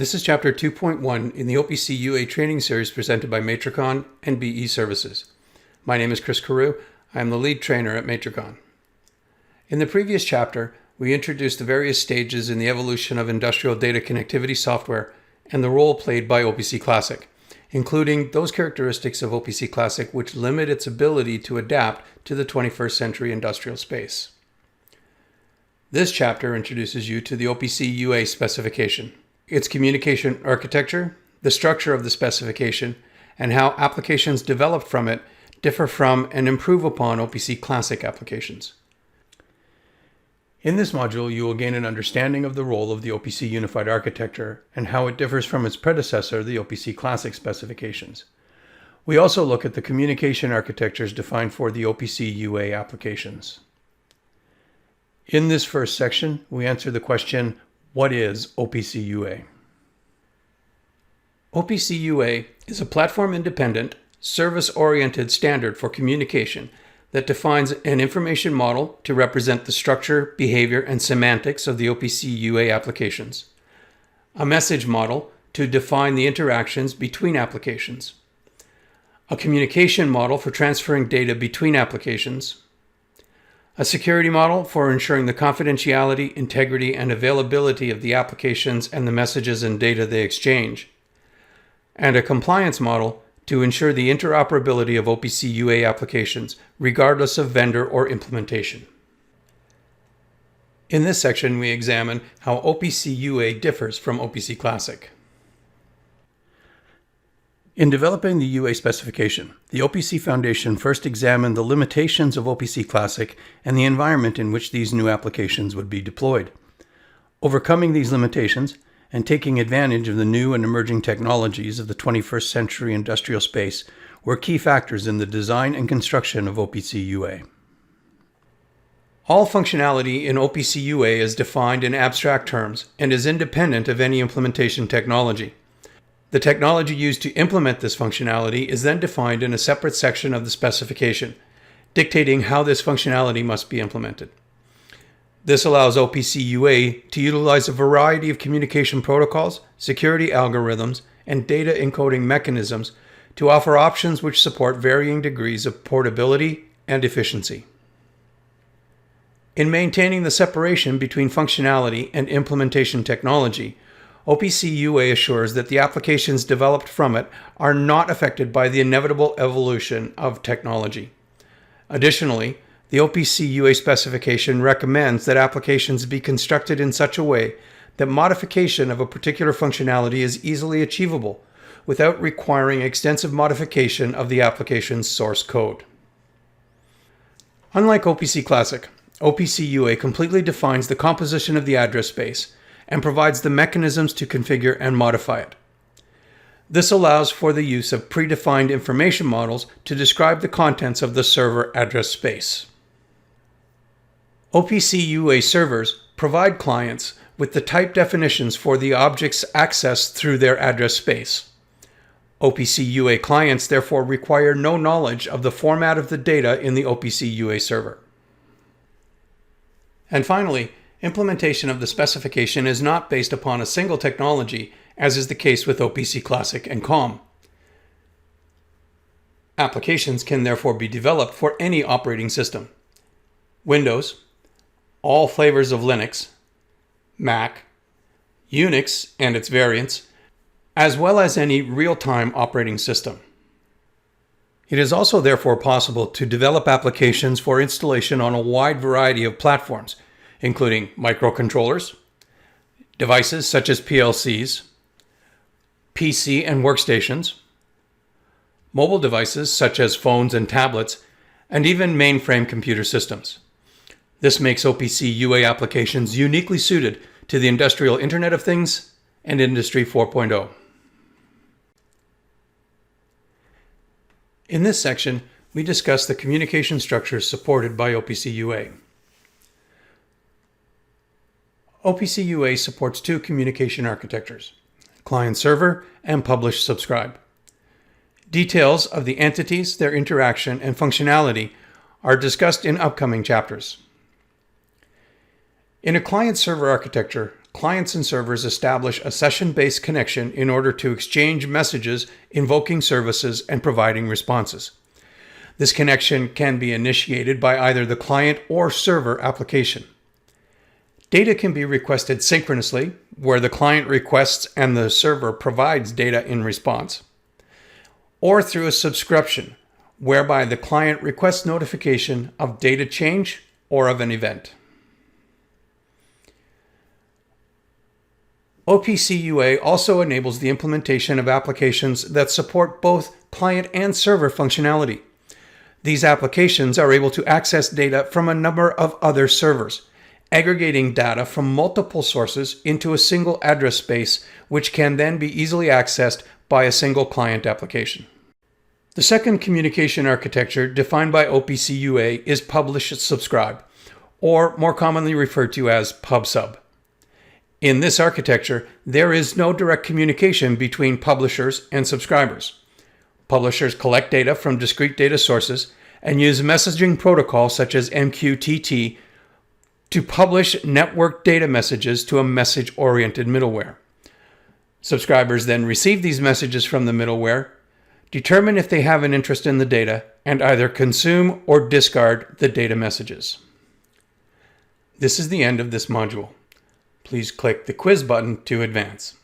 This is Chapter 2.1 in the OPC UA training series presented by Matrikon and BE.services. My name is Chris Carew. I am the lead trainer at Matrikon. In the previous chapter, we introduced the various stages in the evolution of industrial data connectivity software and the role played by OPC Classic, including those characteristics of OPC Classic which limit its ability to adapt to the 21st century industrial space. This chapter introduces you to the OPC UA specification, its communication architecture, the structure of the specification, and how applications developed from it differ from and improve upon OPC Classic applications. In this module, you will gain an understanding of the role of the OPC Unified Architecture and how it differs from its predecessor, the OPC Classic specifications. We also look at the communication architectures defined for the OPC UA applications. In this first section, we answer the question, what is OPC UA? OPC UA is a platform-independent, service-oriented standard for communication that defines an information model to represent the structure, behavior, and semantics of the OPC UA applications, a message model to define the interactions between applications, a communication model for transferring data between applications, a security model for ensuring the confidentiality, integrity, and availability of the applications and the messages and data they exchange, and a compliance model to ensure the interoperability of OPC UA applications, regardless of vendor or implementation. In this section, we examine how OPC UA differs from OPC Classic. In developing the UA specification, the OPC Foundation first examined the limitations of OPC Classic and the environment in which these new applications would be deployed. Overcoming these limitations and taking advantage of the new and emerging technologies of the 21st century industrial space were key factors in the design and construction of OPC UA. All functionality in OPC UA is defined in abstract terms and is independent of any implementation technology. The technology used to implement this functionality is then defined in a separate section of the specification, dictating how this functionality must be implemented. This allows OPC UA to utilize a variety of communication protocols, security algorithms, and data encoding mechanisms to offer options which support varying degrees of portability and efficiency. In maintaining the separation between functionality and implementation technology, OPC UA assures that the applications developed from it are not affected by the inevitable evolution of technology. Additionally, the OPC UA specification recommends that applications be constructed in such a way that modification of a particular functionality is easily achievable without requiring extensive modification of the application's source code. Unlike OPC Classic, OPC UA completely defines the composition of the address space and provides the mechanisms to configure and modify it. This allows for the use of predefined information models to describe the contents of the server address space. OPC UA servers provide clients with the type definitions for the objects accessed through their address space. OPC UA clients therefore require no knowledge of the format of the data in the OPC UA server. And finally, implementation of the specification is not based upon a single technology, as is the case with OPC Classic and COM. Applications can therefore be developed for any operating system: Windows, all flavors of Linux, Mac, Unix and its variants, as well as any real-time operating system. It is also therefore possible to develop applications for installation on a wide variety of platforms, including microcontrollers, devices such as PLCs, PC and workstations, mobile devices such as phones and tablets, and even mainframe computer systems. This makes OPC UA applications uniquely suited to the industrial Internet of Things and Industry 4.0. In this section, we discuss the communication structures supported by OPC UA. OPC UA supports two communication architectures: client-server and publish-subscribe. Details of the entities, their interaction, and functionality are discussed in upcoming chapters. In a client-server architecture, clients and servers establish a session-based connection in order to exchange messages, invoking services, and providing responses. This connection can be initiated by either the client or server application. Data can be requested synchronously, where the client requests and the server provides data in response, or through a subscription, whereby the client requests notification of data change or of an event. OPC UA also enables the implementation of applications that support both client and server functionality. These applications are able to access data from a number of other servers, aggregating data from multiple sources into a single address space, which can then be easily accessed by a single client application. The second communication architecture defined by OPC UA is publish-subscribe, or more commonly referred to as pub/sub. In this architecture, there is no direct communication between publishers and subscribers. Publishers collect data from discrete data sources and use messaging protocols such as MQTT to publish network data messages to a message-oriented middleware. Subscribers then receive these messages from the middleware, determine if they have an interest in the data, and either consume or discard the data messages. This is the end of this module. Please click the quiz button to advance.